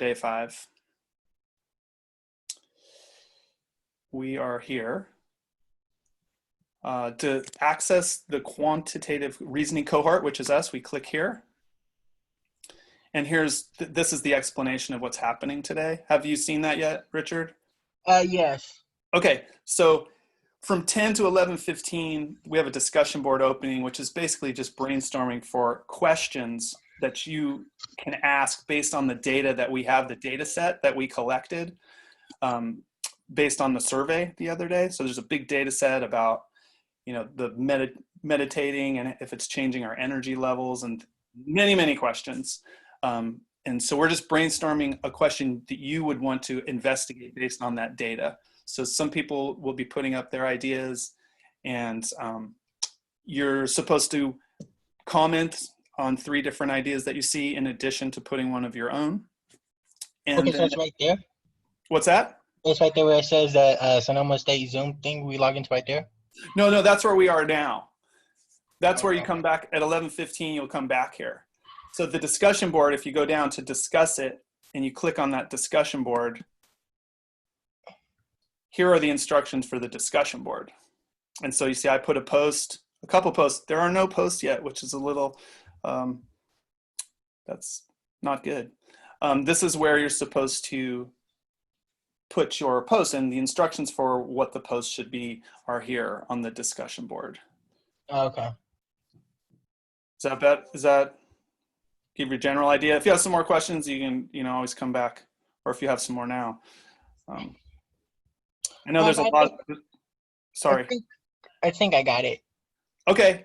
day 5. We are here to access the quantitative reasoning cohort, which is us. We click here. And this is the explanation of what's happening today. Have you seen that yet, Richard? Yes. Okay, so from 10 to 11:15, we have a discussion board opening, which is basically just brainstorming for questions that you can ask based on the data that we have, the data set that we collected based on the survey the other day. So there's a big data set about, the meditating and if it's changing our energy levels and many, many questions. And so we're just brainstorming a question that you would want to investigate based on that data. So some people will be putting up their ideas, and you're supposed to comment on 3 different ideas that you see in addition to putting one of your own. And okay, so it's right there? What's that? It's right there where it says that Sonoma State Zoom thing we log into right there? No, that's where we are now. That's where you come back at 11:15, you'll come back here. So the discussion board, if you go down to discuss it and you click on that discussion board, here are the instructions for the discussion board. And so you see I put a couple posts. There are no posts yet, which is a little, that's not good. This is where you're supposed to put your post, and the instructions for what the post should be are here on the discussion board. Okay. Does that give you a general idea? If you have some more questions, you can always come back, or if you have some more now. I know there's a lot. Sorry. I think I got it. Okay.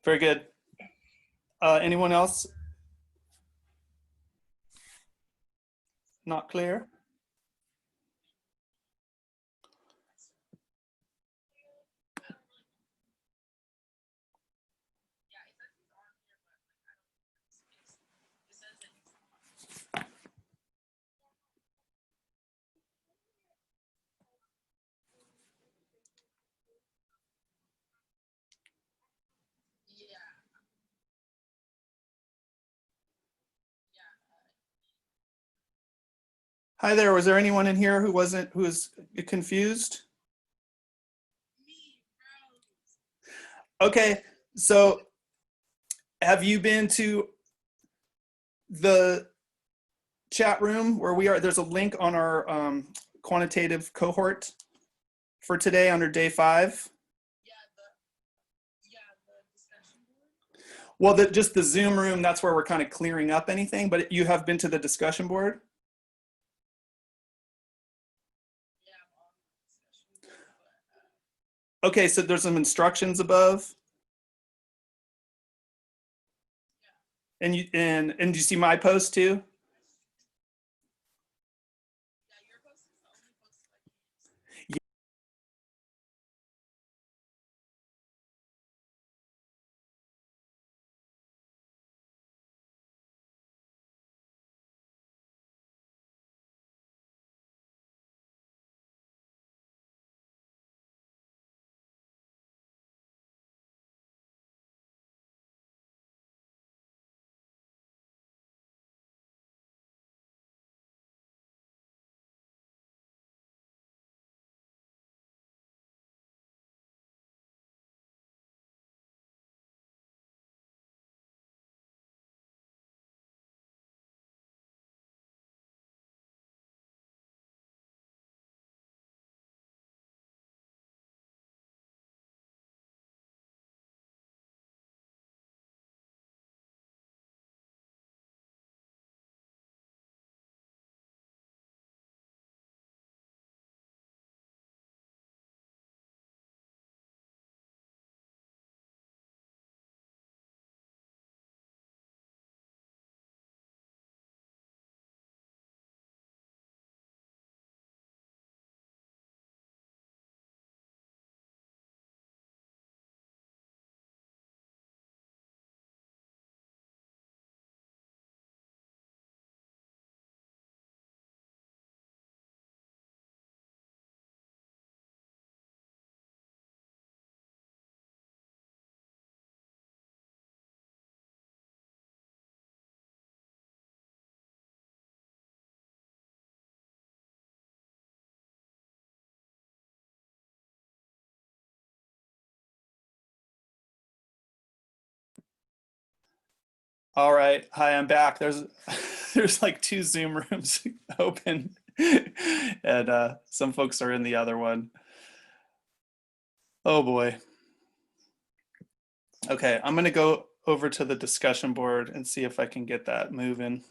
Very good. Anyone else? Not clear? Hi there. Was there anyone in here who was confused? Okay. So have you been to the chat room where we are? There's a link on our quantitative cohort for today under day 5. Well, just the Zoom room, that's where we're kind of clearing up anything, but you have been to the discussion board? Okay, so there's some instructions above. And do you see my post too? All right. Hi, I'm back. There's there's like two Zoom rooms open, and some folks are in the other one. Oh boy. Okay, I'm gonna go over to the discussion board and see if I can get that moving.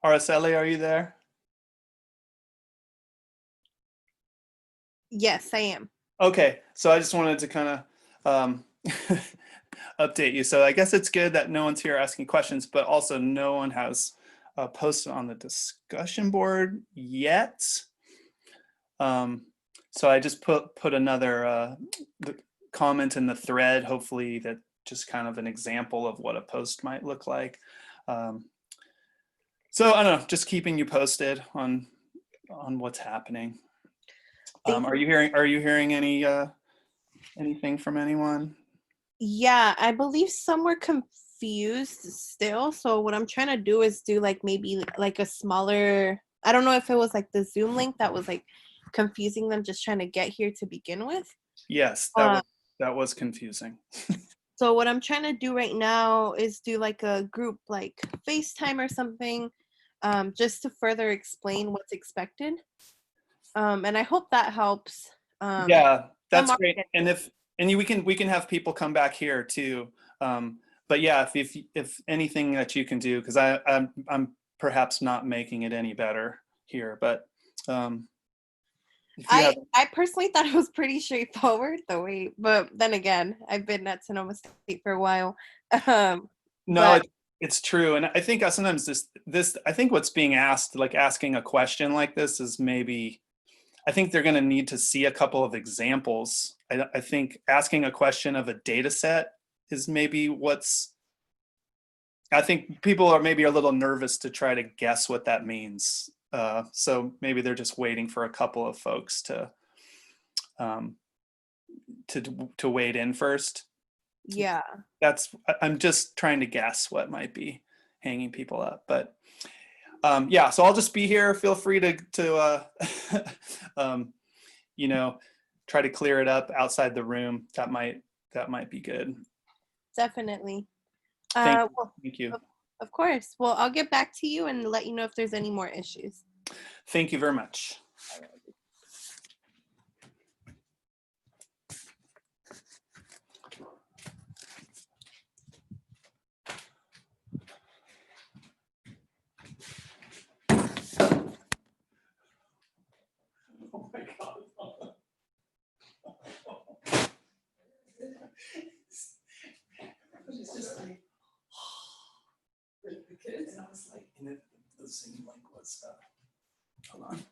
Araceli, are you there? Yes, I am. Okay, so I just wanted to kind of update you. So I guess it's good that no one's here asking questions, but also no one has posted on the discussion board yet. So I just put another comment in the thread, hopefully that just kind of an example of what a post might look like. So I don't know, just keeping you posted on what's happening. Are you hearing any anything from anyone? Yeah, I believe some were confused still. So what I'm trying to do is do like maybe like a smaller, I don't know if it was like the Zoom link that was like confusing them just trying to get here to begin with. Yes, Uh, that was confusing. so what I'm trying to do right now is do like a group like FaceTime or something, just to further explain what's expected. And I hope that helps. Yeah, Some that's are great. And we can have people come back here too. But yeah, if anything that you can do, because I'm perhaps not making it any better here, but if you have I personally thought it was pretty straightforward the way, but then again, I've been at Sonoma State for a while. no, But it's true, and I think sometimes this I think what's being asked, like asking a question like this, is maybe I think they're going to need to see a couple of examples. I think asking a question of a data set is maybe what's. I think people are maybe a little nervous to try to guess what that means. So maybe they're just waiting for a couple of folks um, to wade in first. yeah, I'm just trying to guess what might be hanging people up, but yeah. So I'll just be here. Feel free to you know, try to clear it up outside the room. That might be good. definitely. Thank you. Well, Thank you. of course. Well, I'll get back to you and let you know if there's any more issues. Thank you very much. It's just like, the kids, and I was like, and the Zoom link was, hold on.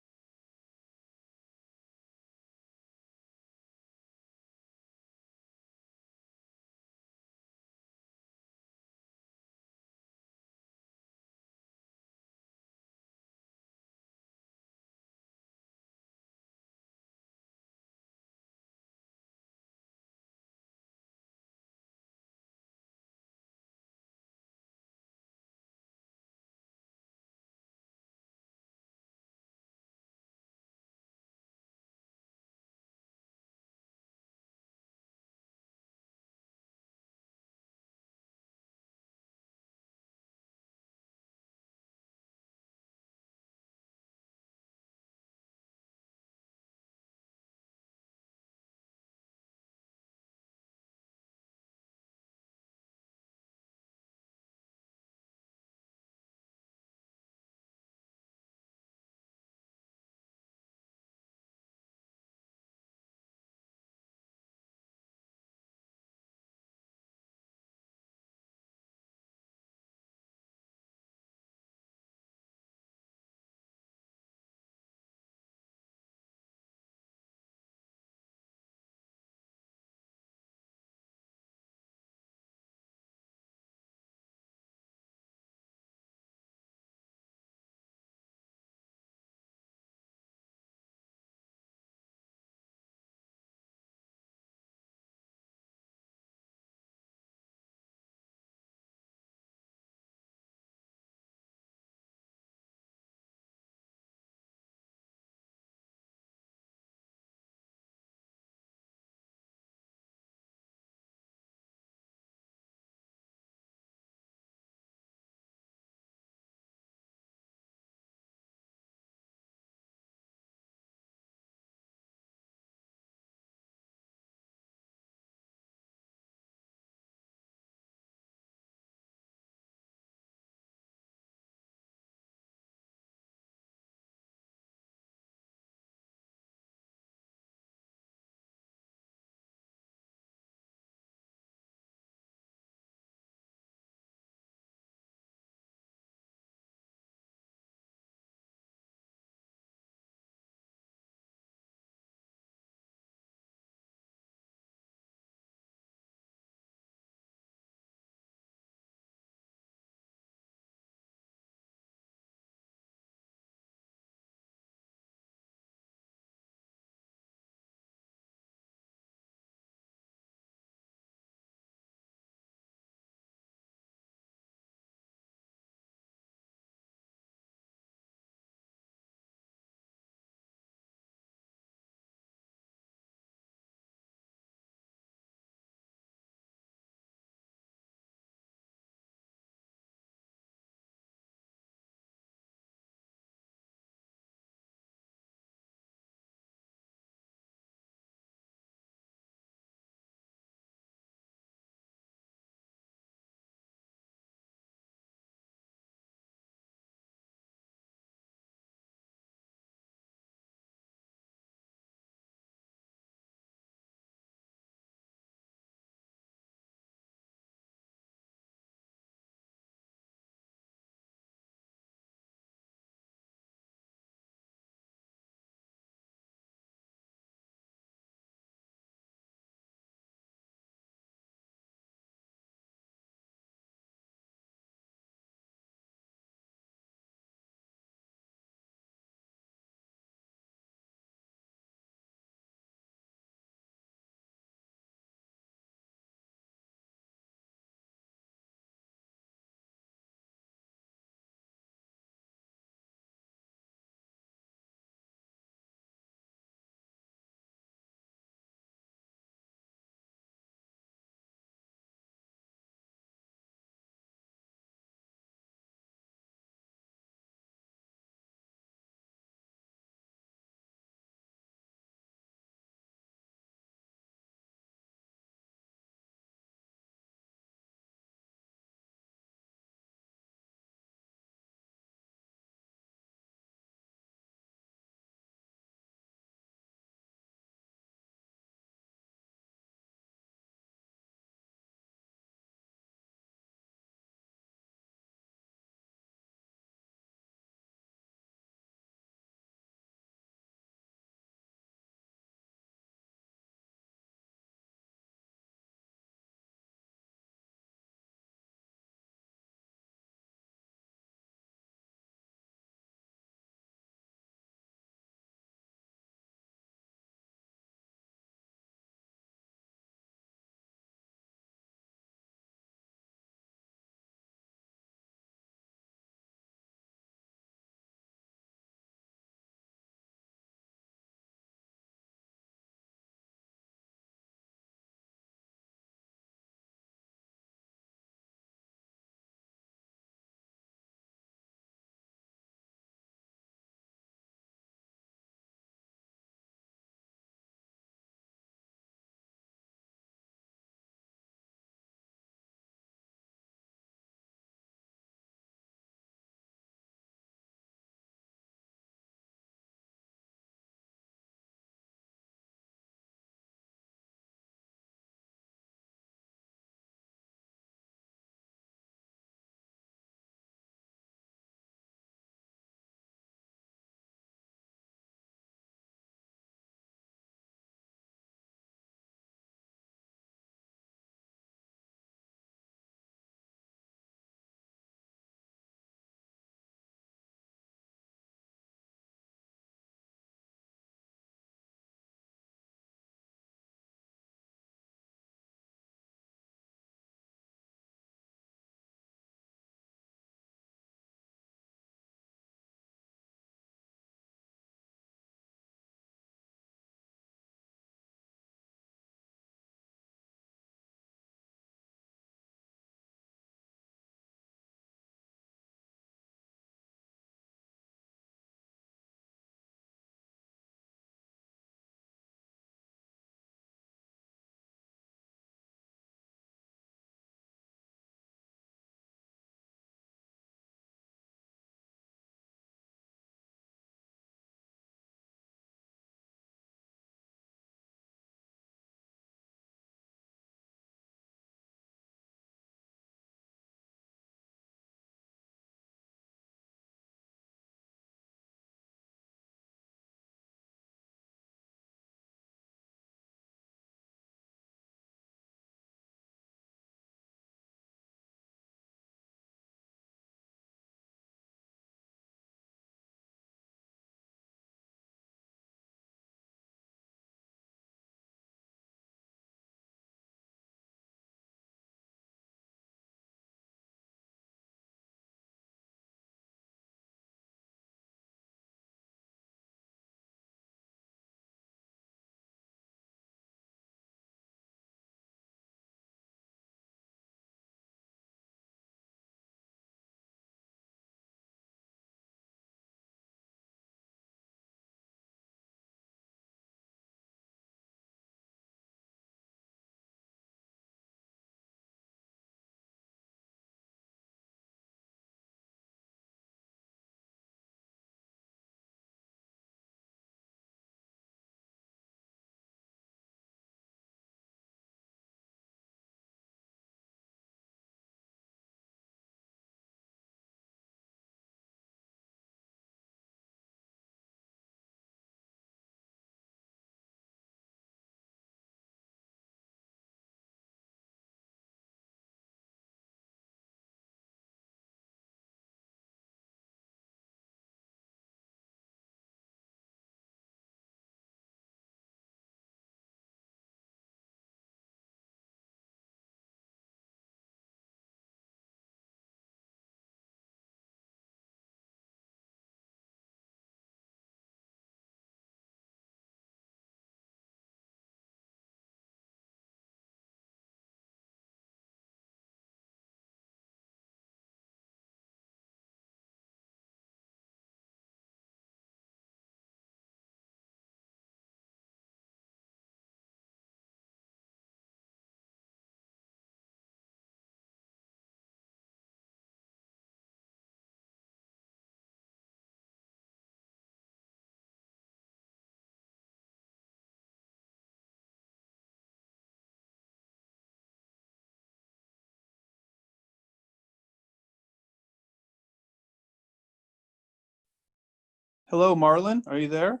Hello, Marlon, are you there?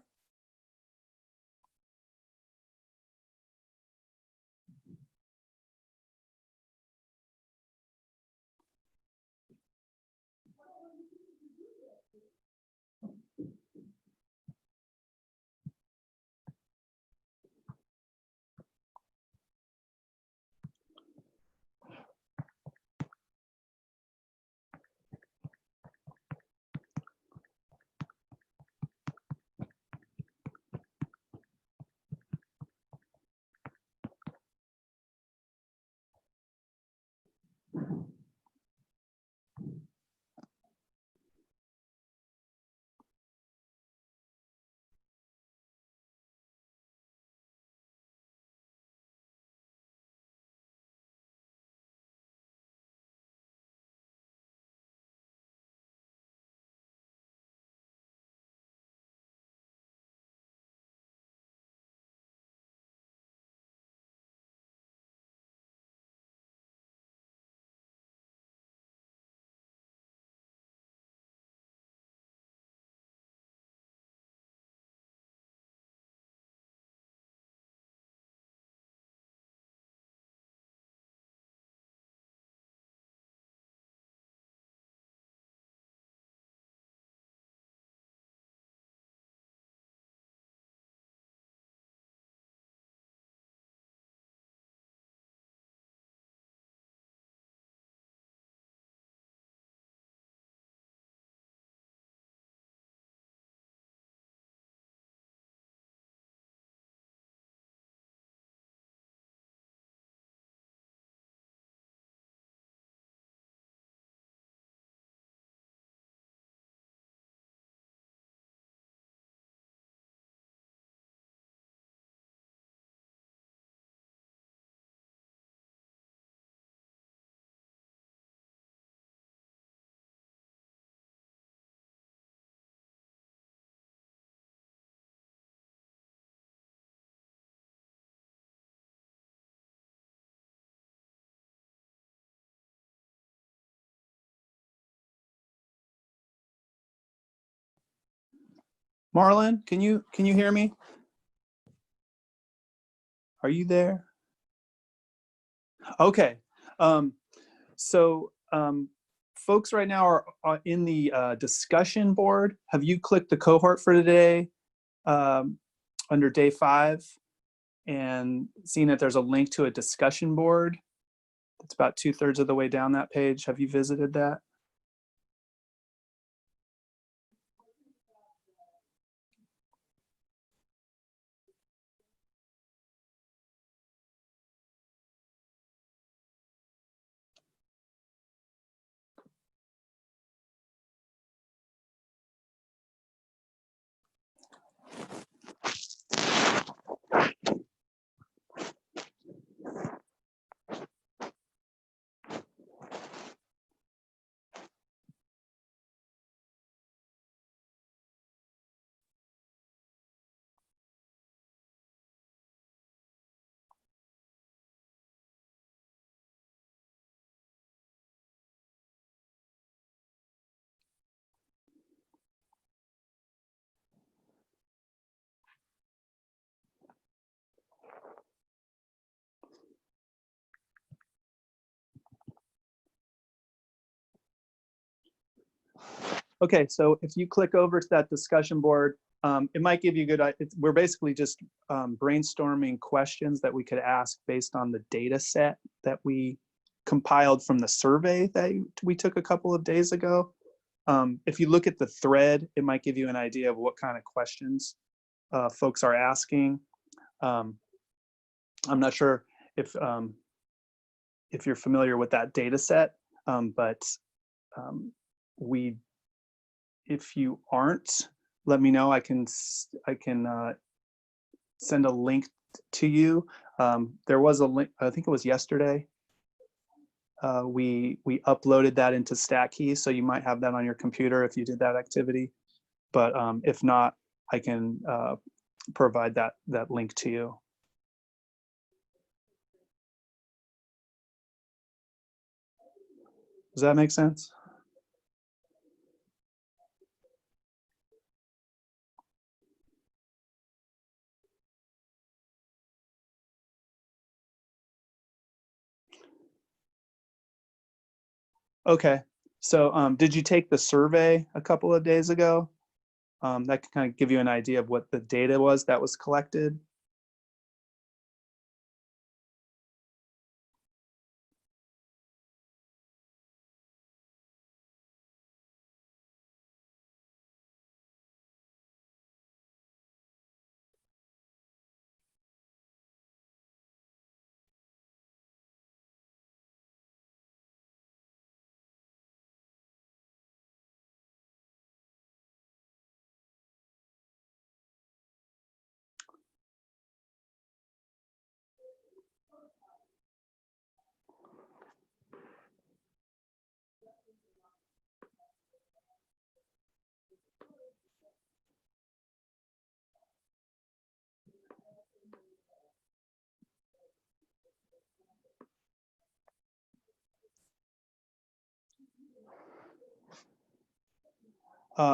Marlon, can you hear me? Are you there? Okay. Um, so folks right now are in the discussion board. Have you clicked the cohort for today under day 5 and seen that there's a link to a discussion board? It's about 2/3 of the way down that page. Have you visited that? Okay, so if you click over to that discussion board, it might give you we're basically just brainstorming questions that we could ask based on the data set that we compiled from the survey that we took a couple of days ago. If you look at the thread, it might give you an idea of what kind of questions folks are asking. I'm not sure if you're familiar with that data set, but we if you aren't, let me know. I can send a link to you. There was a link, I think it was yesterday. We uploaded that into StatKey, so you might have that on your computer if you did that activity. But if not, I can provide that link to you. Does that make sense? Okay. So did you take the survey a couple of days ago? That can kind of give you an idea of what the data was that was collected.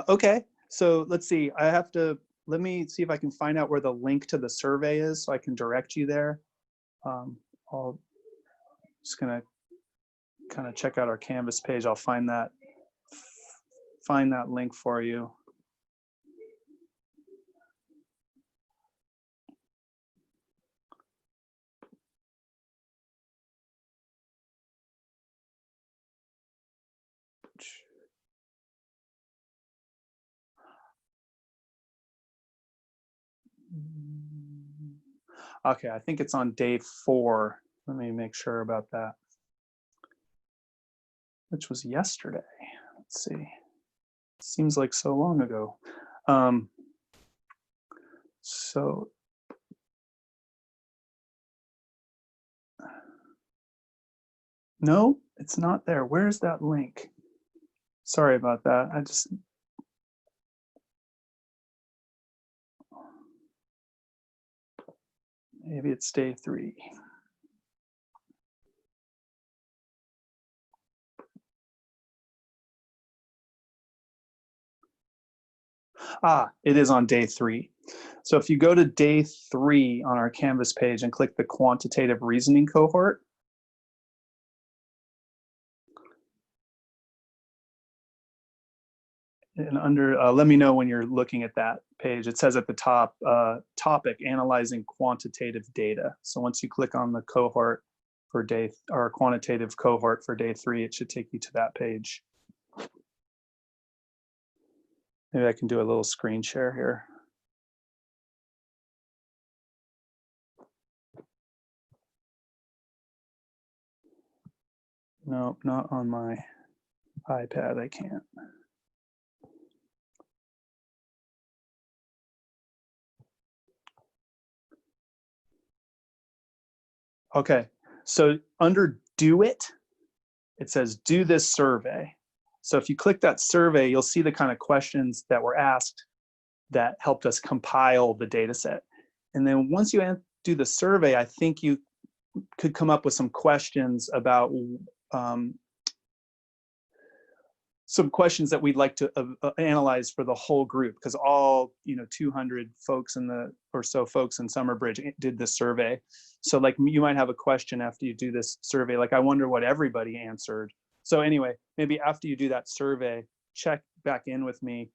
Okay, so let's see. Let me see if I can find out where the link to the survey is so I can direct you there. I'll just gonna kind of check out our Canvas page. I'll find that link for you. Okay, I think it's on day 4. Let me make sure about that, which was yesterday. Let's see. Seems like so long ago. So no, it's not there. Where's that link? Sorry about that. Maybe it's day 3. It is on day 3. So if you go to day 3 on our Canvas page and click the quantitative reasoning cohort, and under, let me know when you're looking at that page. It says at the top, topic, analyzing quantitative data. So once you click on the cohort for or quantitative cohort for day 3, it should take you to that page. Maybe I can do a little screen share here. Nope, not on my iPad, I can't. Okay, so under do it, it says do this survey. So if you click that survey, you'll see the kind of questions that were asked that helped us compile the data set. And then once you do the survey, I think you could come up with some questions about some questions that we'd like to analyze for the whole group, because all 200 folks or so folks in Summer Bridge did this survey. So like you might have a question after you do this survey, like I wonder what everybody answered. So anyway, maybe after you do that survey, check back in with me,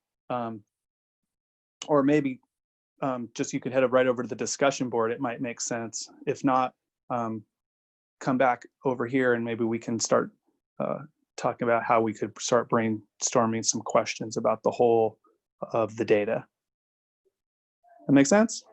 or maybe just you could head right over to the discussion board. It might make sense. If not, come back over here and maybe we can start talking about how we could start brainstorming some questions about the whole of the data. That make sense?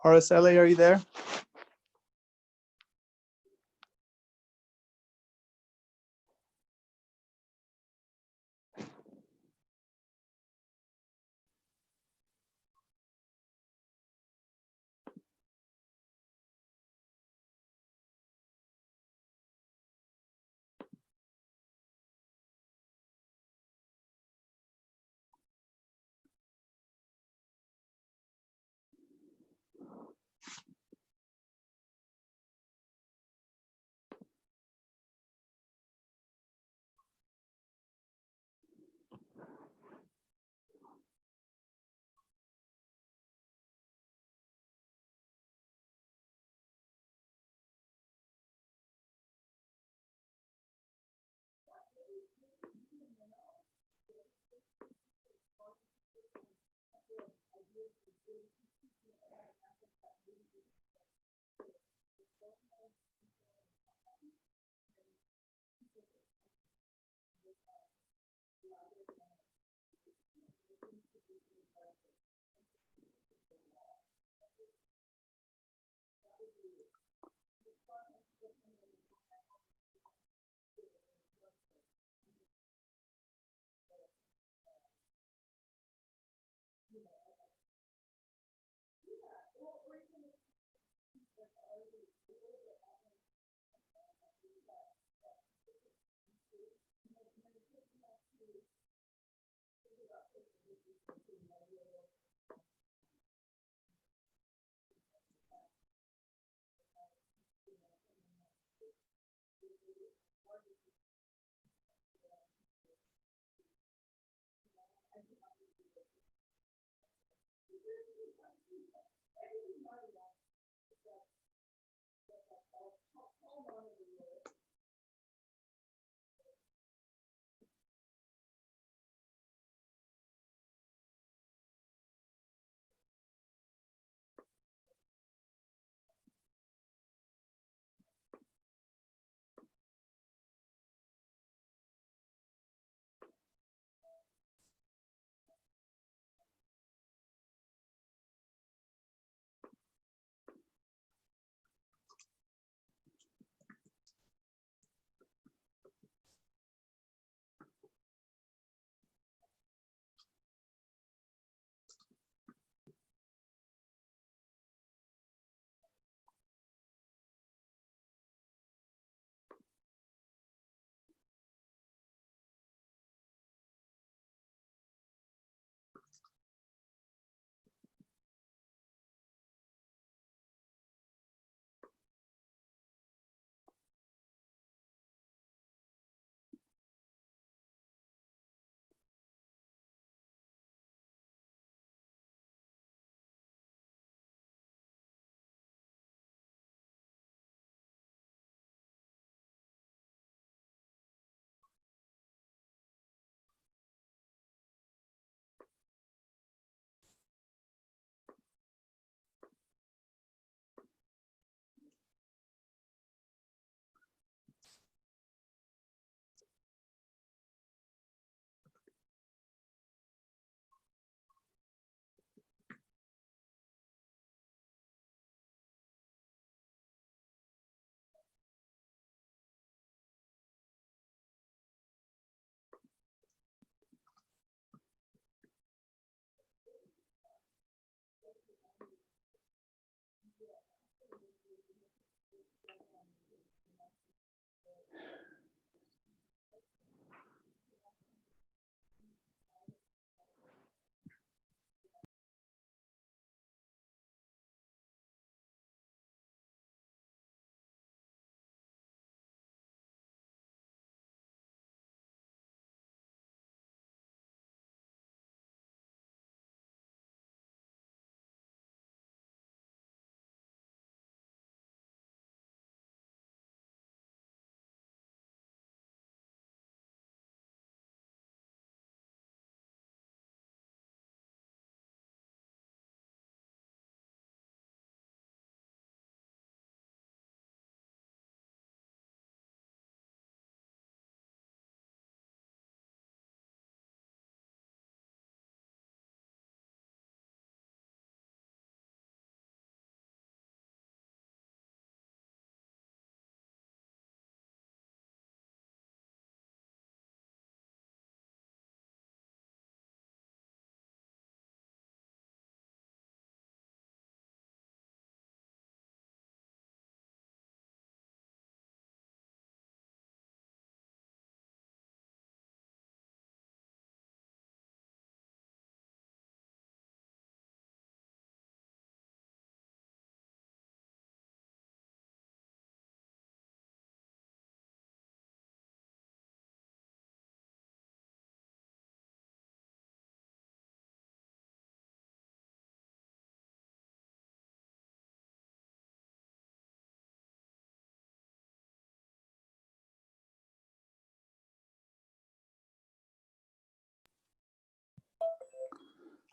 RSLA, are you there?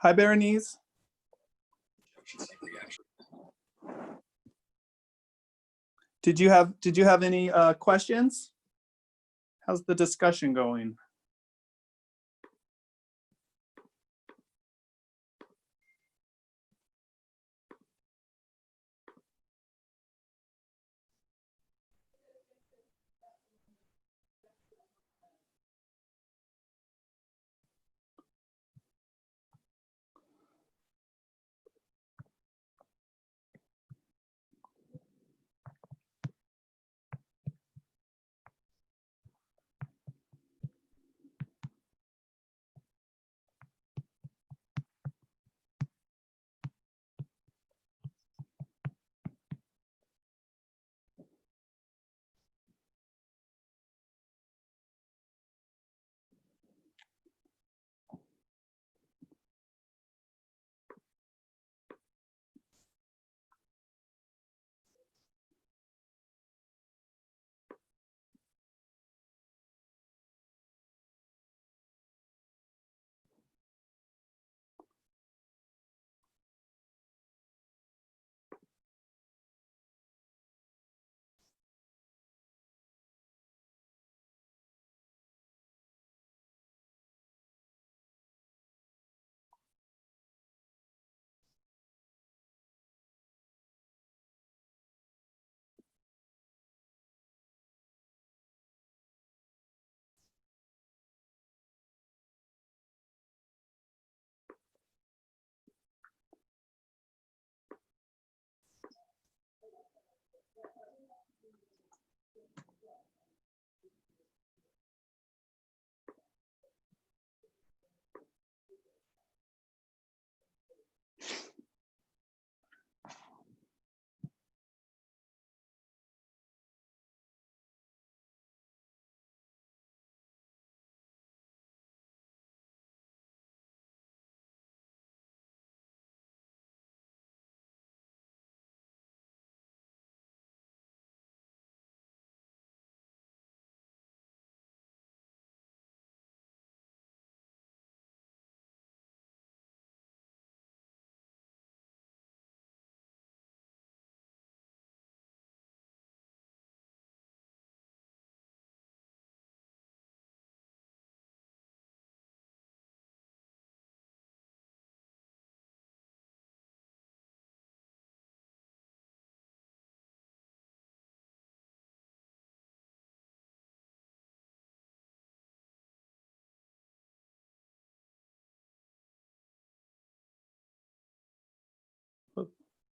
Hi, Berenice. Did you have any questions? How's the discussion going?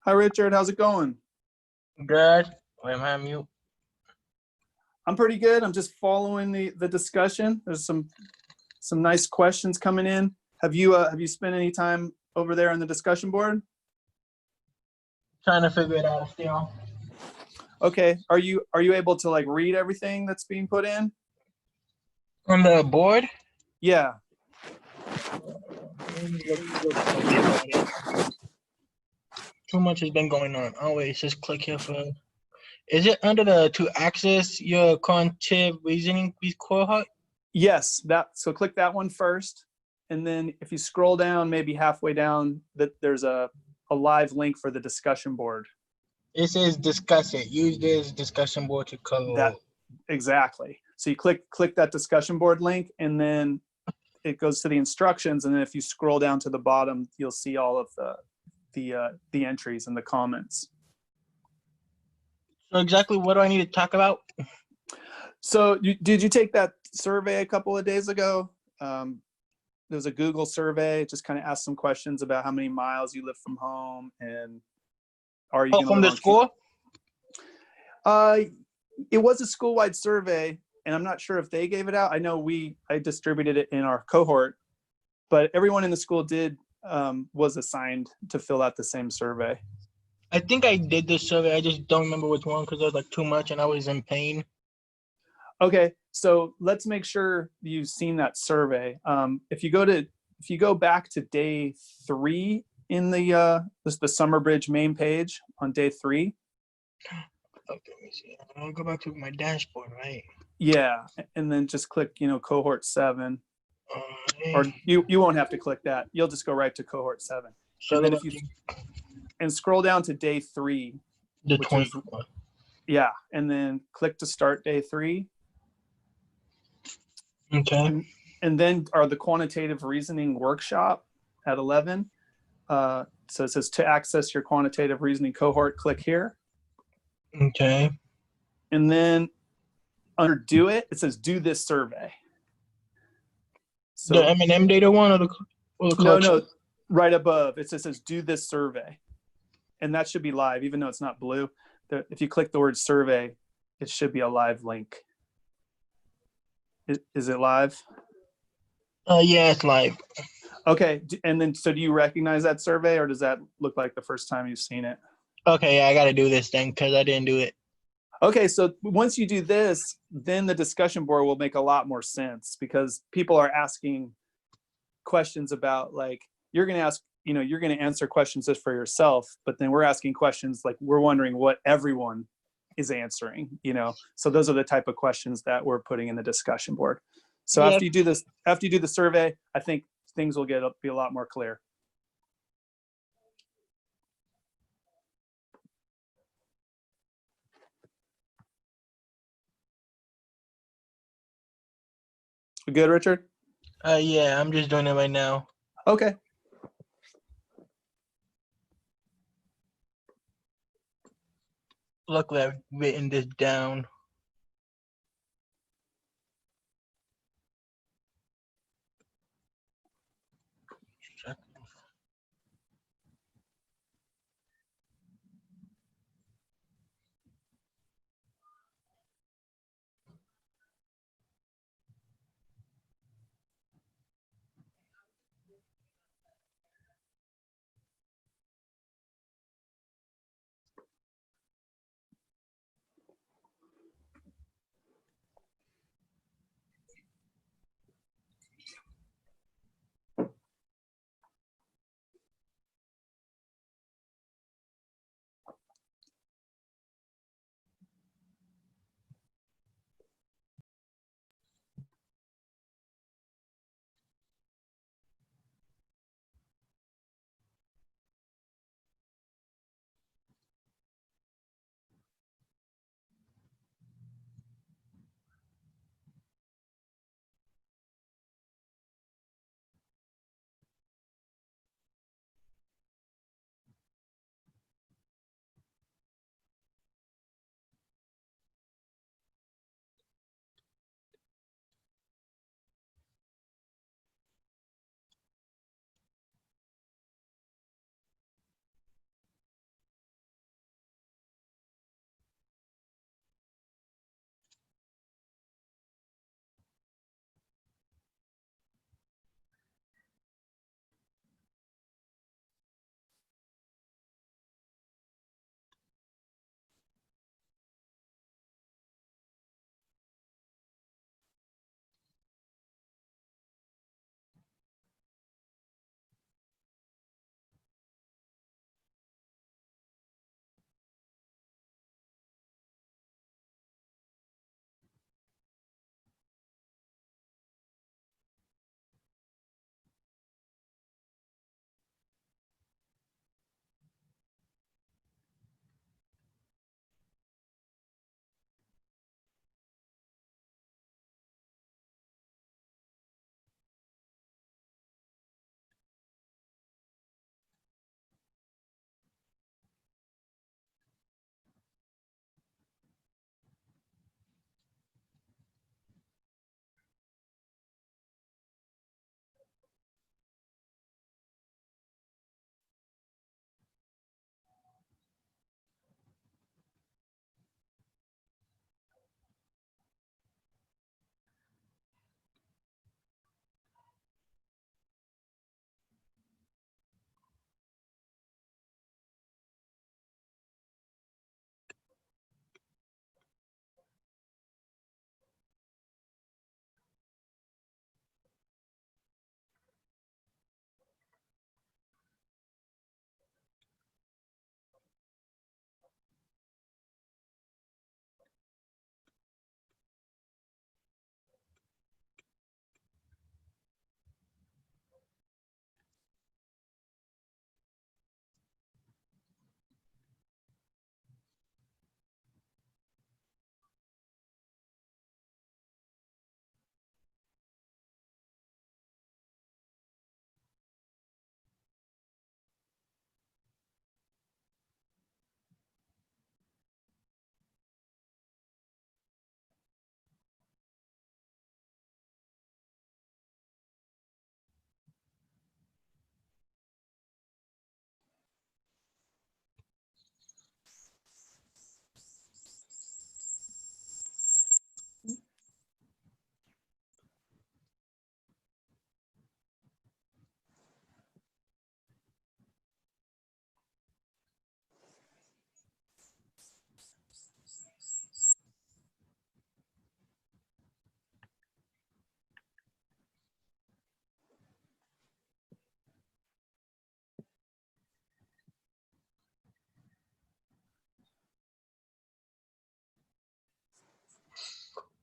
Hi, Richard. How's it going? Good. Wait, am I mute? I'm pretty good. I'm just following the discussion. There's some nice questions coming in. Have you spent any time over there on the discussion board? Trying to figure it out still. Okay. Are you able to like read everything that's being put in? On the board? Yeah. Too much has been going on. Oh wait, just click here for. Is it under the to access your cognitive reasoning with Cohort? Yes. So click that one first, and then if you scroll down, maybe halfway down, there's a live link for the discussion board. It says discuss it. Use this discussion board to cover. Exactly. So you click that discussion board link, and then it goes to the instructions. And then if you scroll down to the bottom, you'll see all of the entries and the comments. So exactly what do I need to talk about? So did you take that survey a couple of days ago? There was a Google survey. It just kind of asked some questions about how many miles you live from home, and are you going to From the school? It was a school-wide survey, and I'm not sure if they gave it out. I know I distributed it in our cohort, but everyone in the school was assigned to fill out the same survey. I think I did this survey. I just don't remember which one because there was like too much and I was in pain. Okay, so let's make sure you've seen that survey. If you go back to day 3 in the Summer Bridge main page on day 3. Okay, let me see. I'll go back to my dashboard, right? Yeah, and then just click, cohort 7. Or you won't have to click that. You'll just go right to cohort 7. So And then and scroll down to day 3, the which 20 is, yeah, and then click to start day 3. Okay. And then are the quantitative reasoning workshop at 11. So it says to access your quantitative reasoning cohort, click here. Okay. And then under do it says do this survey. So the M&M data one or the collection? No, right above it says do this survey, and that should be live, even though it's not blue. If you click the word survey, it should be a live link. Is it live? Yeah, it's live. Okay, and then so do you recognize that survey, or does that look like the first time you've seen it? Okay, yeah, I got to do this thing because I didn't do it. Okay, so once you do this, then the discussion board will make a lot more sense, because people are asking questions about, like, you're going to ask, you're going to answer questions just for yourself, but then we're asking questions like we're wondering what everyone is answering, so those are the type of questions that we're putting in the discussion board. So Yeah. after you do the survey, I think things will be a lot more clear. We good, Richard? Yeah, I'm just doing it right now. Okay. Luckily, I've written this down.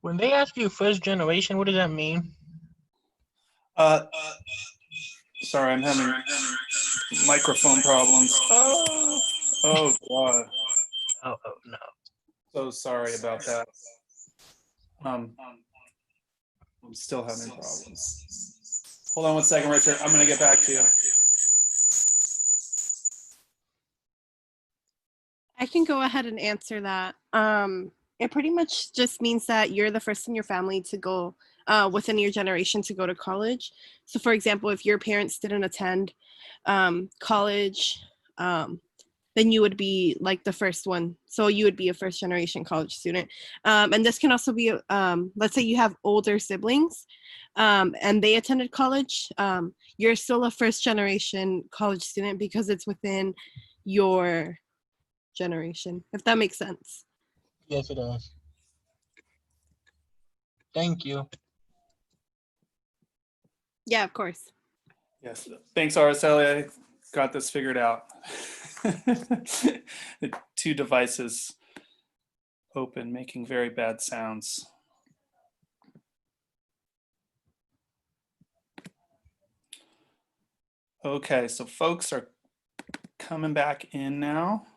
When they ask you first generation, what does that mean? Uh, sorry, I'm having microphone problems. Oh God. Oh no. So sorry about that. I'm still having problems. Hold on one second, Richard. I'm gonna get back to you. I can go ahead and answer that. It pretty much just means that you're the first in your family to go within your generation to go to college. So, for example, if your parents didn't attend college, then you would be like the first one. So you would be a first generation college student. And this can also be, let's say you have older siblings and they attended college. You're still a first generation college student because it's within your generation, if that makes sense. Yes, it does. Thank you. Yeah, of course. Yes. Thanks, Araceli. I got this figured out. The two devices open, making very bad sounds. Okay, so folks are coming back in now.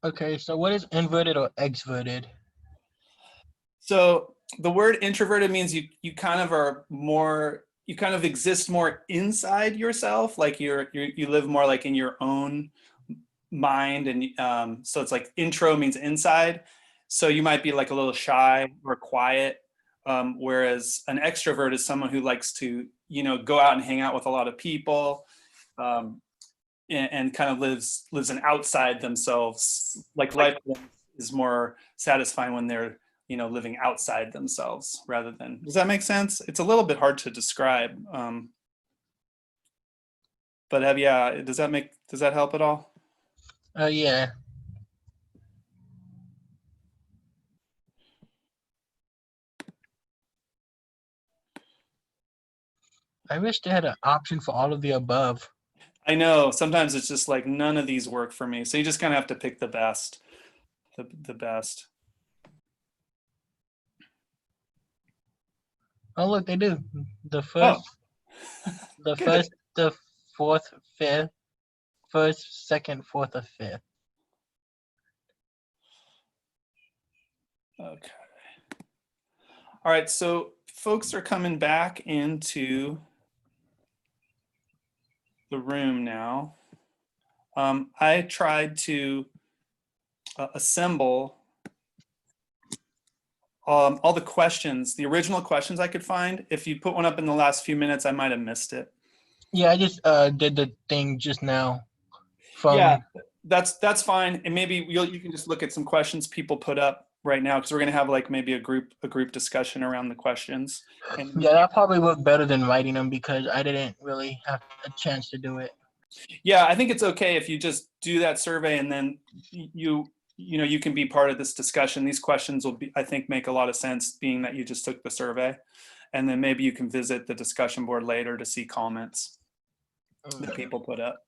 Okay, so what is inverted or exverted? So the word introverted means you kind of are more, you kind of exist more inside yourself, like you live more like in your own mind, and so it's like intro means inside. So you might be like a little shy or quiet, whereas an extrovert is someone who likes to go out and hang out with a lot of people, um, and kind of lives an outside themselves. Like life is more satisfying when they're living outside themselves rather than. Does that make sense? It's a little bit hard to describe, but yeah, does that help at all? Yeah. I wish they had an option for all of the above. I know sometimes it's just like none of these work for me, so you just kind of have to pick the best, the best. Oh, look, they do. The Oh, first, the good. first, the fourth, fifth, first, second, fourth, or fifth. Okay. All right, so folks are coming back into the room now. I tried to assemble all the questions, the original questions I could find. If you put one up in the last few minutes, I might have missed it. Yeah, I just did the thing just now Yeah, from. that's fine. And maybe you can just look at some questions people put up right now, because we're gonna have like maybe a group discussion around the questions. And Yeah, that probably worked better than writing them because I didn't really have a chance to do it. yeah, I think it's okay if you just do that survey and then you can be part of this discussion. These questions will be, I think, make a lot of sense being that you just took the survey, and then maybe you can visit the discussion board later to see comments that people put up.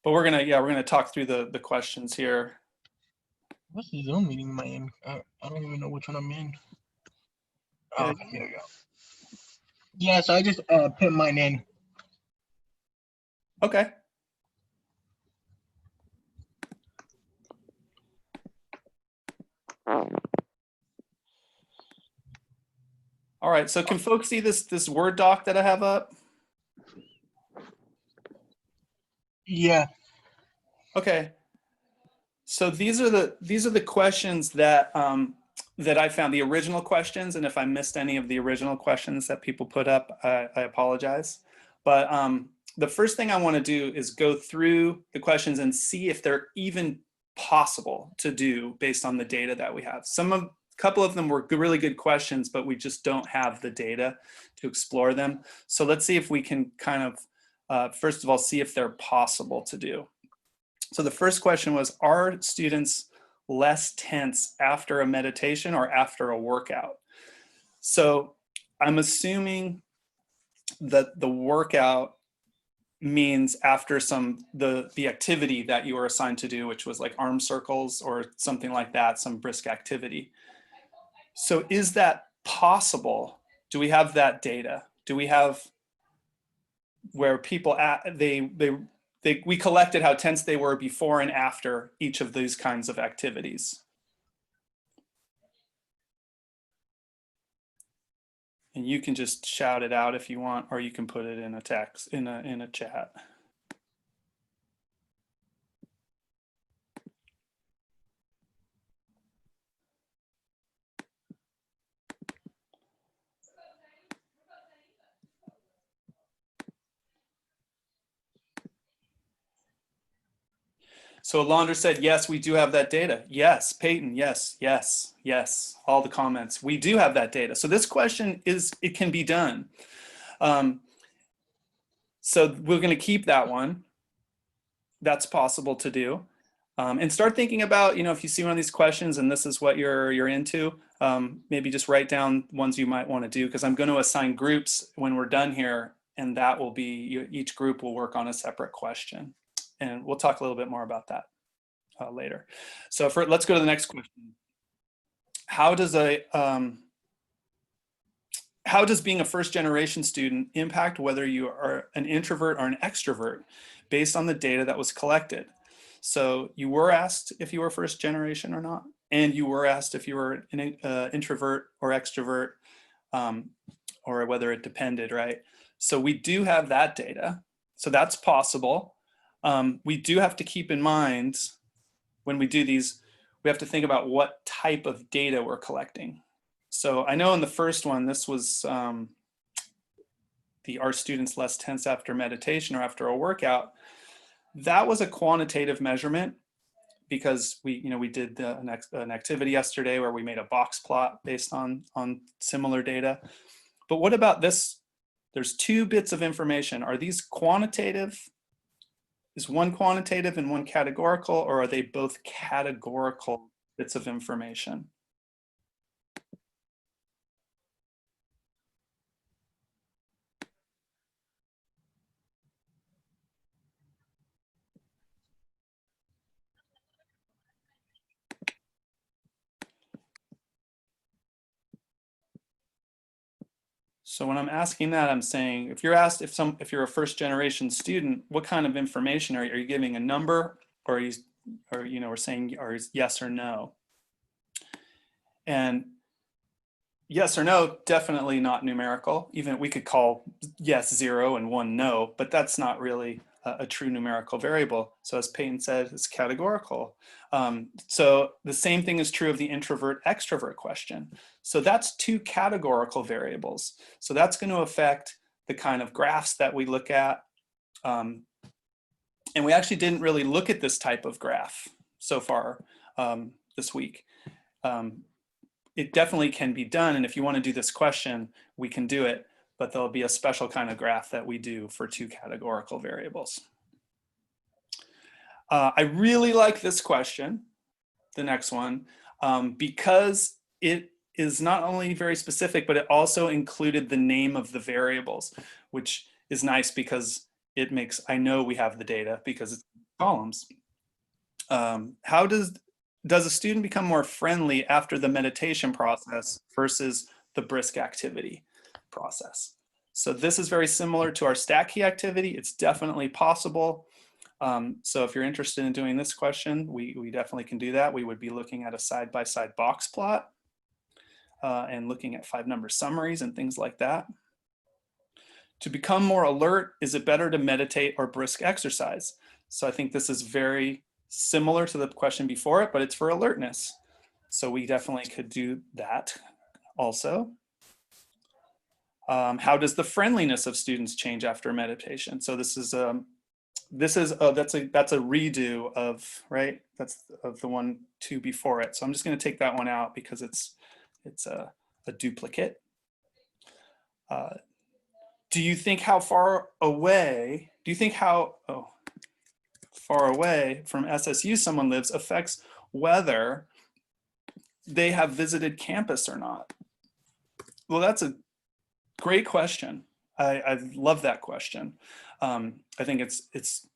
But we're gonna talk through the questions here. What's the Zoom meeting am I in? I don't even know which one I'm in. Oh, okay, here we go. Yeah, so I just put mine in. Okay. All right, so can folks see this Word doc that I have up? Yeah. Okay. So these are the questions that that I found, the original questions, and if I missed any of the original questions that people put up, I apologize. But the first thing I want to do is go through the questions and see if they're even possible to do based on the data that we have. A couple of them were really good questions, but we just don't have the data to explore them. So let's see if we can kind of, first of all, see if they're possible to do. So the first question was, are students less tense after a meditation or after a workout? So I'm assuming that the workout means after the activity that you were assigned to do, which was like arm circles or something like that, some brisk activity. So is that possible? Do we have that data? Do we have where people we collected how tense they were before and after each of these kinds of activities? And you can just shout it out if you want, or you can put it in a text, in a chat. So Alondra said, yes, we do have that data. Yes, Peyton, yes, yes, yes, all the comments. We do have that data. So this question it can be done. So we're gonna keep that one. That's possible to do. And start thinking about, if you see one of these questions and this is what you're into, maybe just write down ones you might want to do, because I'm going to assign groups when we're done here, and that will be, each group will work on a separate question. And we'll talk a little bit more about that later. So let's go to the next question. How does being a first generation student impact whether you are an introvert or an extrovert based on the data that was collected? So you were asked if you were first generation or not, and you were asked if you were an introvert or extrovert, or whether it depended, right? So we do have that data. So that's possible. We do have to keep in mind when we do these, we have to think about what type of data we're collecting. So I know in the first one, this was are students less tense after meditation or after a workout? That was a quantitative measurement, because we did an activity yesterday where we made a box plot based on similar data. But what about this? There's 2 bits of information. Are these quantitative? Is one quantitative and one categorical, or are they both categorical bits of information? So when I'm asking that, I'm saying, if you're asked if you're a first generation student, what kind of information are you giving? A number, or we're saying, or yes or no? And yes or no, definitely not numerical. Even we could call yes 0 and 1 no, but that's not really a true numerical variable. So as Peyton said, it's categorical. So the same thing is true of the introvert extrovert question. So that's 2 categorical variables. So that's going to affect the kind of graphs that we look at. And we actually didn't really look at this type of graph so far this week. It definitely can be done. And if you want to do this question, we can do it, but there'll be a special kind of graph that we do for 2 categorical variables. I really like this question, the next one, because it is not only very specific, but it also included the name of the variables, which is nice because it makes, I know we have the data because it's columns. How does a student become more friendly after the meditation process versus the brisk activity process? So this is very similar to our stat key activity. It's definitely possible. So if you're interested in doing this question, we definitely can do that. We would be looking at a side-by-side box plot and looking at 5-number summaries and things like that. To become more alert, is it better to meditate or brisk exercise? So I think this is very similar to the question before it, but it's for alertness. So we definitely could do that also. How does the friendliness of students change after meditation? So this is that's a redo of, right? That's of the 1-2 before it. So I'm just going to take that one out because it's a duplicate. Do you think how far away? Do you think how far away from SSU someone lives affects whether they have visited campus or not? Well, that's a great question. I love that question. I think it's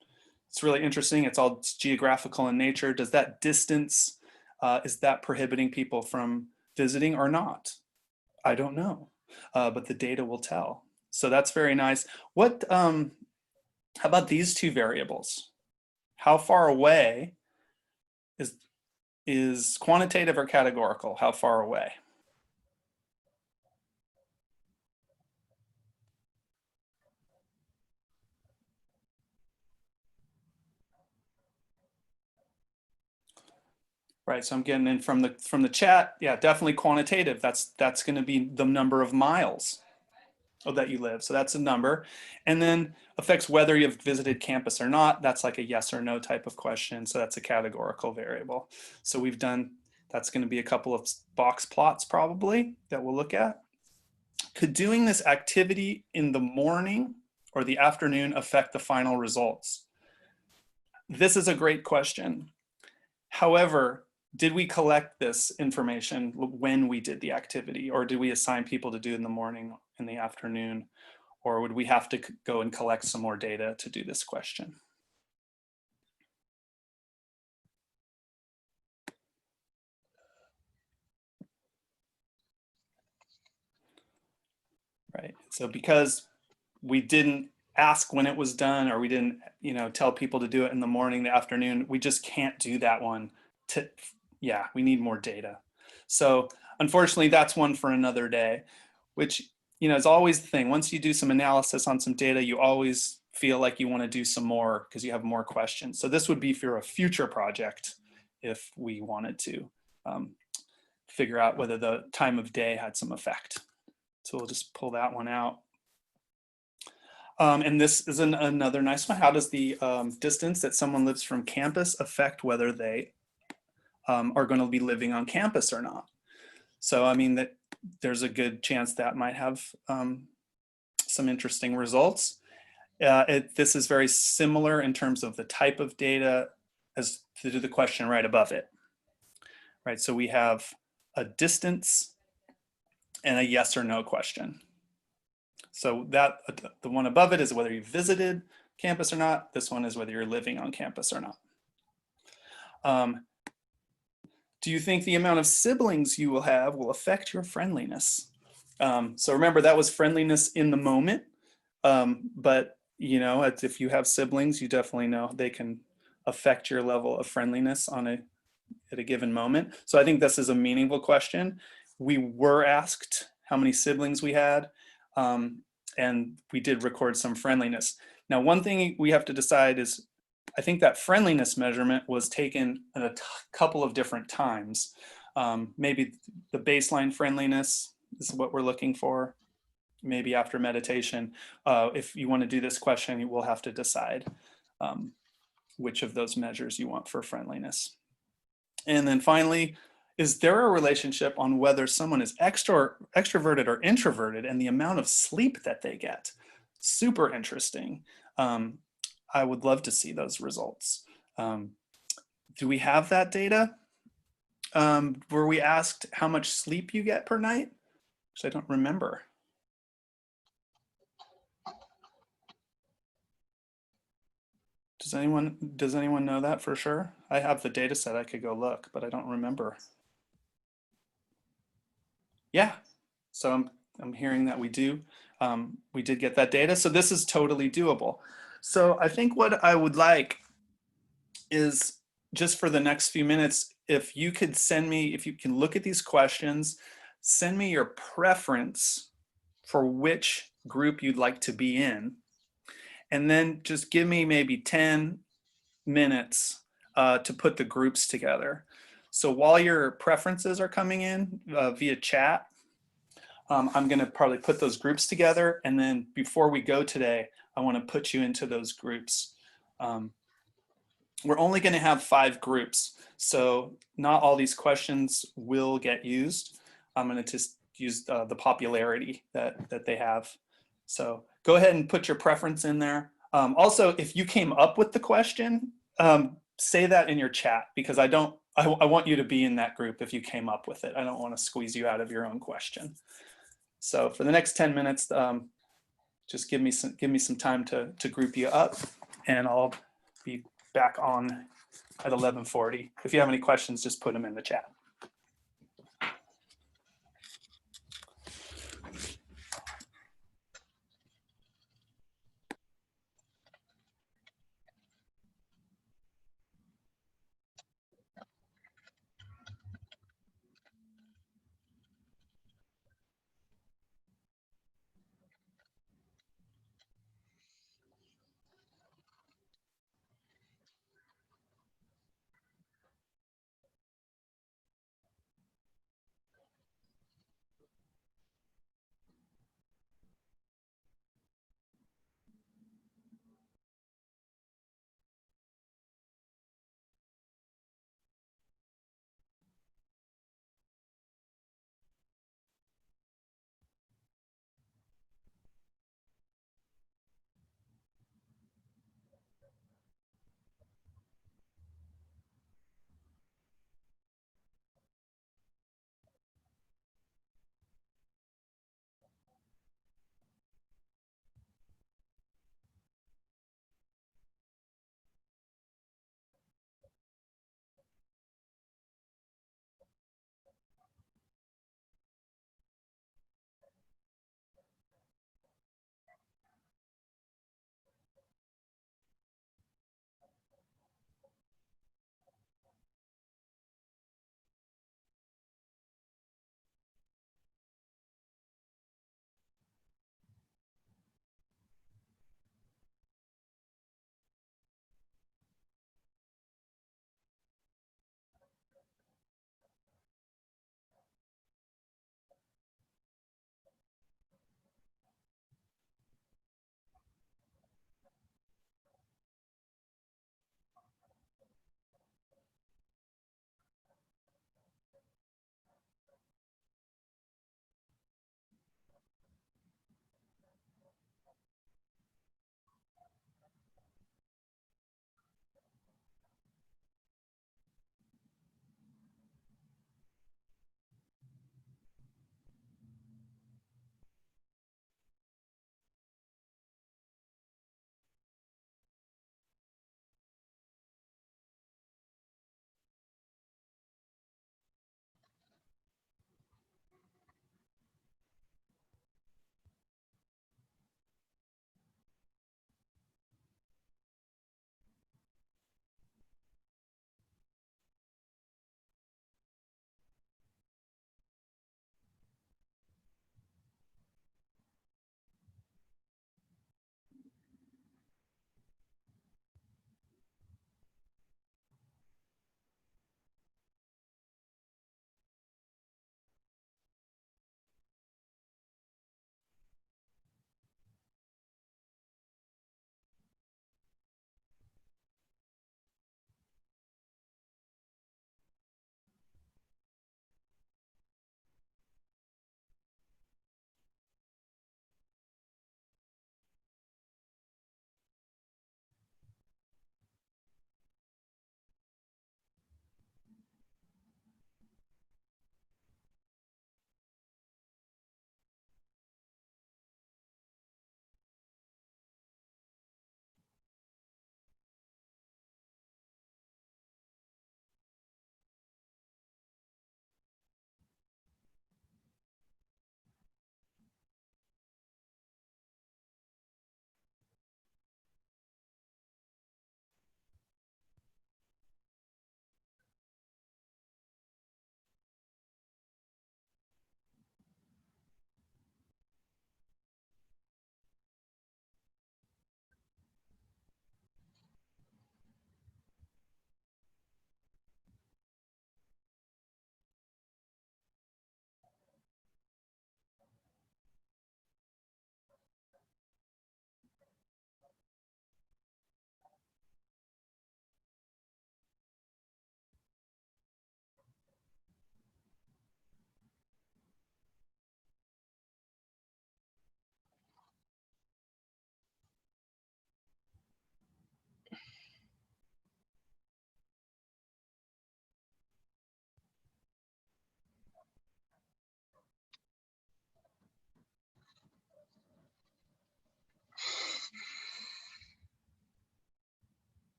really interesting. It's geographical in nature. Does that distance, is that prohibiting people from visiting or not? I don't know, but the data will tell. So that's very nice. What, how about these two variables? How far away is quantitative or categorical? How far away? Right, so I'm getting in from the chat. Yeah, definitely quantitative. That's going to be the number of miles that you live. So that's a number. And then affects whether you've visited campus or not. That's like a yes or no type of question. So that's a categorical variable. So we've done, that's going to be a couple of box plots probably that we'll look at. Could doing this activity in the morning or the afternoon affect the final results? This is a great question. However, did we collect this information when we did the activity, or did we assign people to do it in the morning, in the afternoon, or would we have to go and collect some more data to do this question? Right, so because we didn't ask when it was done, or we didn't, tell people to do it in the morning, the afternoon, we just can't do that one. Yeah, we need more data. So unfortunately, that's one for another day, which, is always the thing. Once you do some analysis on some data, you always feel like you want to do some more because you have more questions. So this would be for a future project if we wanted to figure out whether the time of day had some effect. So we'll just pull that one out. And this is another nice one. How does the distance that someone lives from campus affect whether they are going to be living on campus or not? So, I mean, that there's a good chance that might have some interesting results. This is very similar in terms of the type of data as to the question right above it. Right, so we have a distance and a yes or no question. So that the one above it is whether you visited campus or not. This one is whether you're living on campus or not. Do you think the amount of siblings you will have will affect your friendliness? So remember, that was friendliness in the moment. But if you have siblings, you definitely know they can affect your level of friendliness at a given moment. So I think this is a meaningful question. We were asked how many siblings we had, and we did record some friendliness. Now, one thing we have to decide is, I think that friendliness measurement was taken at a couple of different times. Maybe the baseline friendliness is what we're looking for. Maybe after meditation, if you want to do this question, you will have to decide which of those measures you want for friendliness. And then finally, is there a relationship on whether someone is extroverted or introverted and the amount of sleep that they get? Super interesting. I would love to see those results. Do we have that data? Were we asked how much sleep you get per night? Which I don't remember. Does anyone know that for sure? I have the data set, I could go look, but I don't remember. Yeah, so I'm hearing that we do. We did get that data, so this is totally doable. So I think what I would like is, just for the next few minutes, if you could send me, if you can look at these questions, send me your preference for which group you'd like to be in, and then just give me maybe 10 minutes to put the groups together. So while your preferences are coming in via chat, I'm going to probably put those groups together, and then before we go today, I want to put you into those groups. We're only going to have 5 groups, so not all these questions will get used. I'm going to just use the popularity that they have. So go ahead and put your preference in there. Also, if you came up with the question, say that in your chat, because I want you to be in that group if you came up with it. I don't want to squeeze you out of your own question. So for the next 10 minutes, just give me some time to group you up, and I'll be back on at 11:40. If you have any questions, just put them in the chat.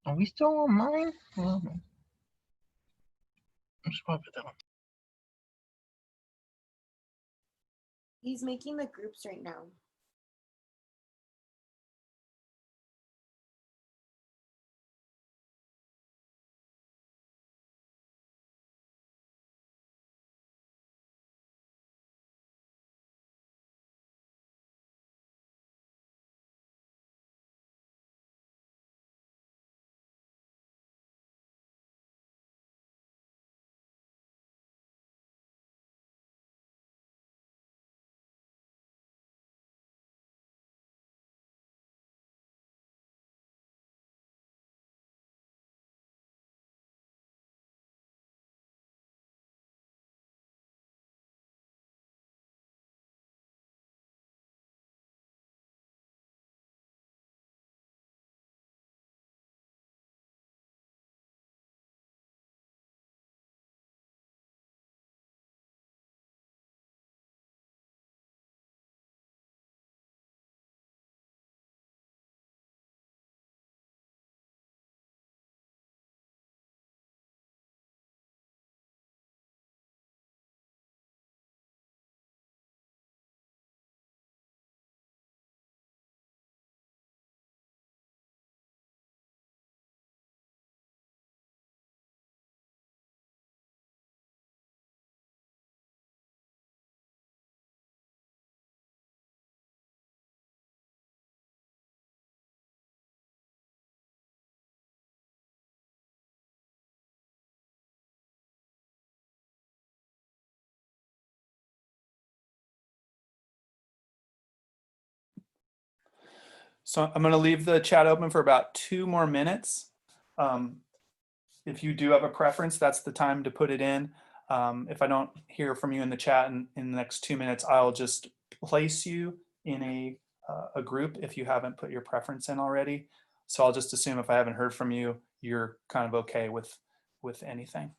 Are we still on mine? I'm just probably put that on. He's making the groups right now. So I'm going to leave the chat open for about 2 more minutes. If you do have a preference, that's the time to put it in. If I don't hear from you in the chat in the next 2 minutes, I'll just place you in a group if you haven't put your preference in already. So I'll just assume if I haven't heard from you, you're kind of okay with anything.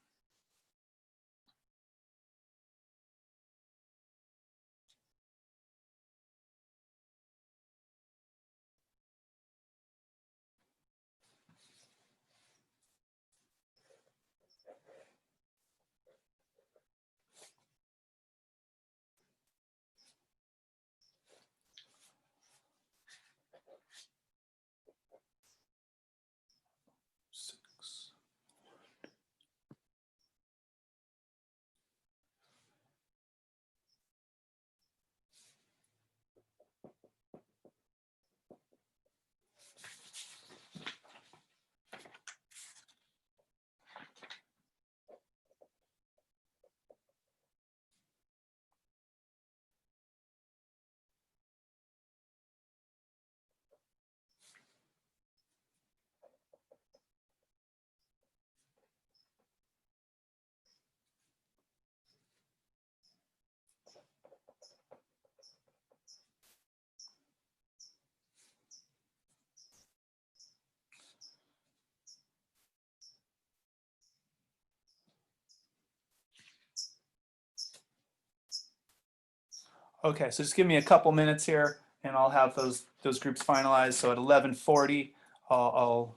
Okay, so just give me a couple minutes here and I'll have those groups finalized. So at 11:40, I'll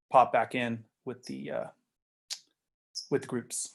pop back in with the groups.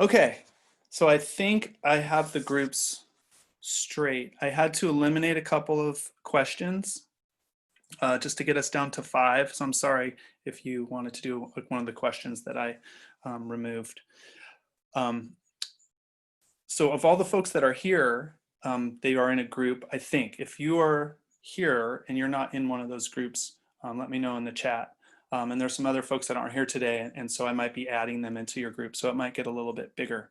Okay, so I think I have the groups straight. I had to eliminate a couple of questions just to get us down to 5. So I'm sorry if you wanted to do one of the questions that I removed. So of all the folks that are here, they are in a group, I think. If you are here and you're not in one of those groups, let me know in the chat. And there's some other folks that aren't here today, and so I might be adding them into your group, so it might get a little bit bigger.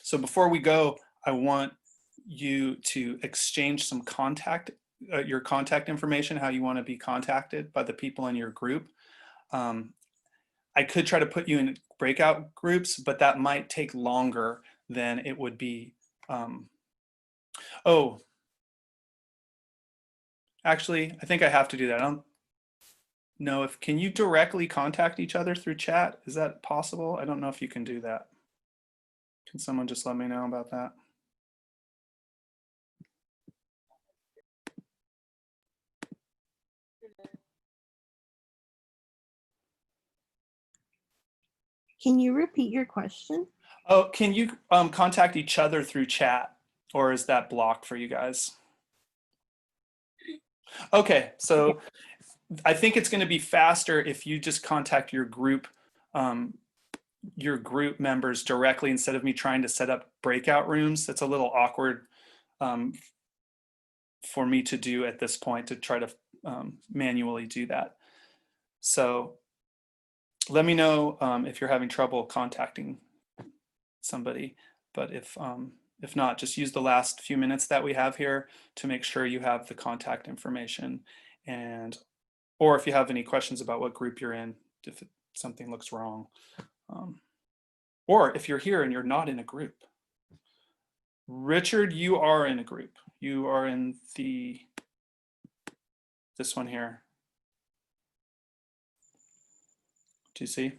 So before we go, I want you to exchange some your contact information, how you want to be contacted by the people in your group. I could try to put you in breakout groups, but that might take longer than it would be. Oh, actually, I think I have to do that. I don't know if, can you directly contact each other through chat? Is that possible? I don't know if you can do that. Can someone just let me know about that? Can you repeat your question? Oh, can you contact each other through chat, or is that blocked for you guys? Okay, so I think it's going to be faster if you just contact your group members directly instead of me trying to set up breakout rooms. That's a little awkward for me to do at this point, to try to manually do that. So let me know if you're having trouble contacting somebody, but if not, just use the last few minutes that we have here to make sure you have the contact information, and or if you have any questions about what group you're in, if something looks wrong. Or if you're here and you're not in a group. Richard, you are in a group. You are in this one here. Do you see?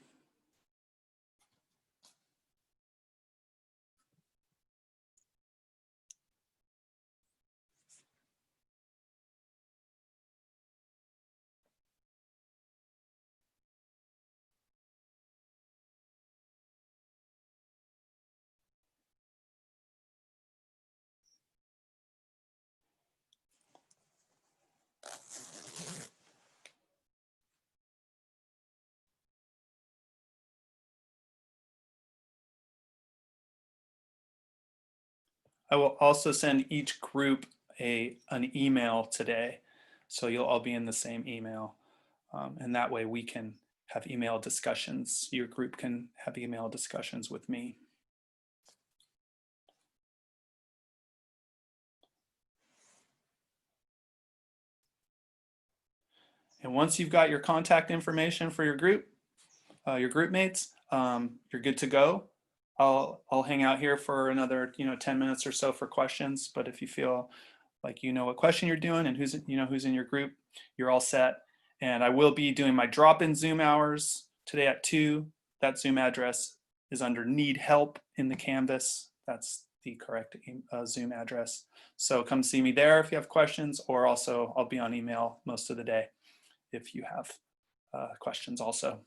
I will also send each group an email today, so you'll all be in the same email, and that way we can have email discussions. Your group can have email discussions with me. And once you've got your contact information for your group mates, you're good to go. I'll hang out here for another 10 minutes or so for questions. But if you feel like you know what question you're doing and who's in your group, you're all set. And I will be doing my drop-in Zoom hours today at 2. That Zoom address is under need help in the Canvas. That's the correct Zoom address. So come see me there if you have questions, or also I'll be on email most of the day if you have questions also.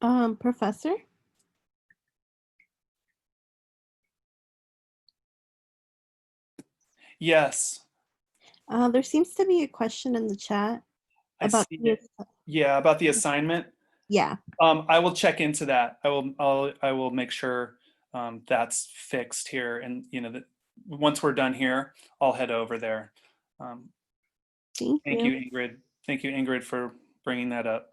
Professor? Yes, There seems to be a question in the chat I about see the it. Yeah, about the assignment. yeah. I will check into that. I will make sure that's fixed here, and that once we're done here, I'll head over there. Um, Thank thank you. you, Ingrid. Thank you, Ingrid, for bringing that up.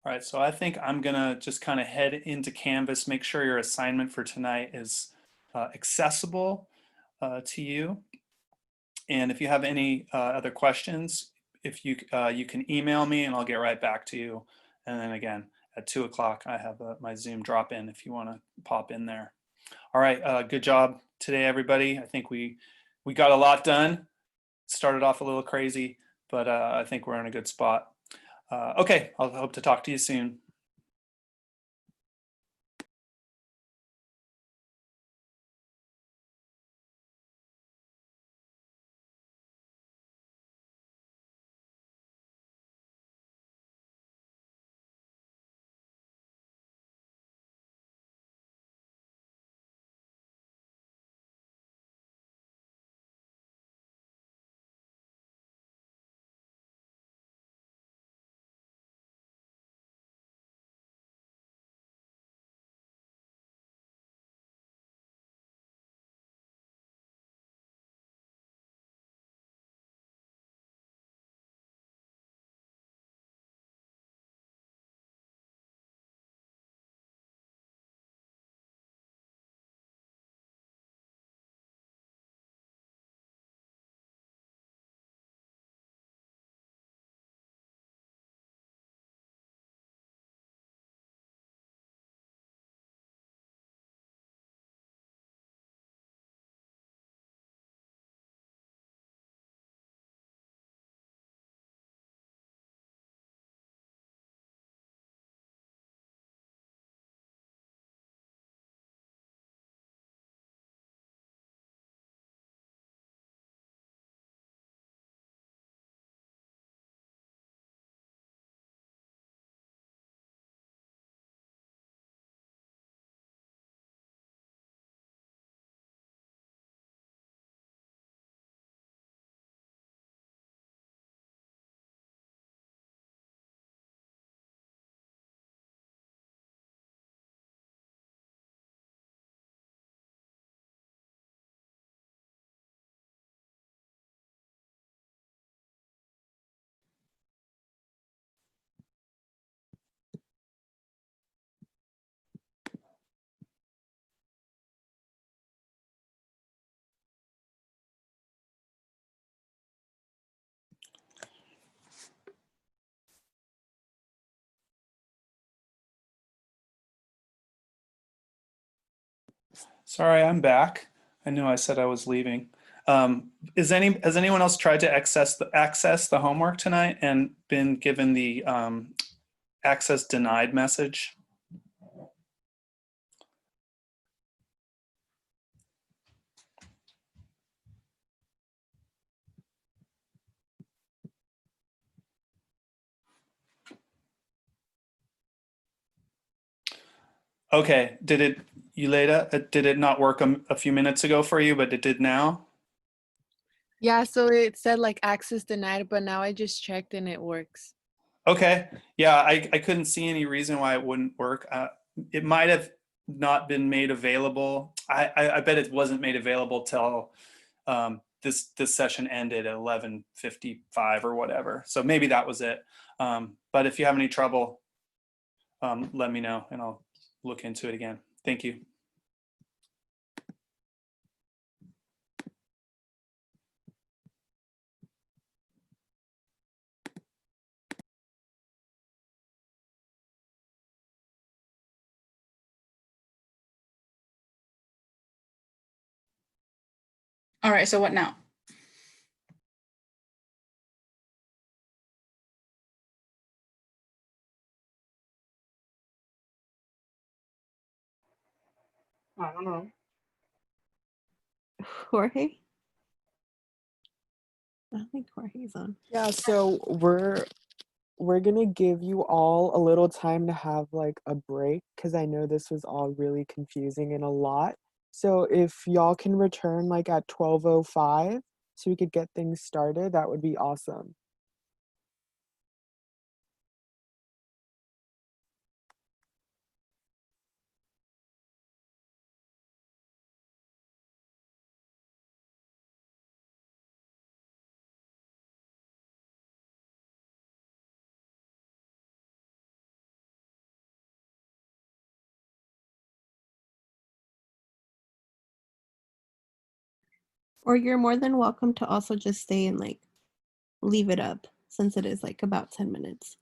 All right, so I think I'm gonna just kind of head into Canvas, make sure your assignment for tonight is accessible to you. And if you have any other questions, if you you can email me and I'll get right back to you. And then again, at 2 o'clock, I have my Zoom drop in if you want to pop in there. All right, good job today, everybody. I think we got a lot done. Started off a little crazy, but I think we're in a good spot. Okay, I'll hope to talk to you soon. Sorry, I'm back. I knew I said I was leaving. Has anyone else tried to access the homework tonight and been given the access denied message? Okay, did it not work a few minutes ago for you, but it did now? Yeah, so it said like access denied, but now I just checked and it works. Okay, yeah, I couldn't see any reason why it wouldn't work. It might have not been made available. I bet it wasn't made available till this session ended at 11:55 or whatever. So maybe that was it. But if you have any trouble, let me know and I'll look into it again. Thank you. All right, so what now? I don't know. Jorge? I don't think Jorge's on. Yeah, so we're gonna give you all a little time to have like a break because I know this was all really confusing and a lot. So if y'all can return like at 12:05 so we could get things started, that would be awesome. Or you're more than welcome to also just stay and like leave it up since it is like about 10 minutes.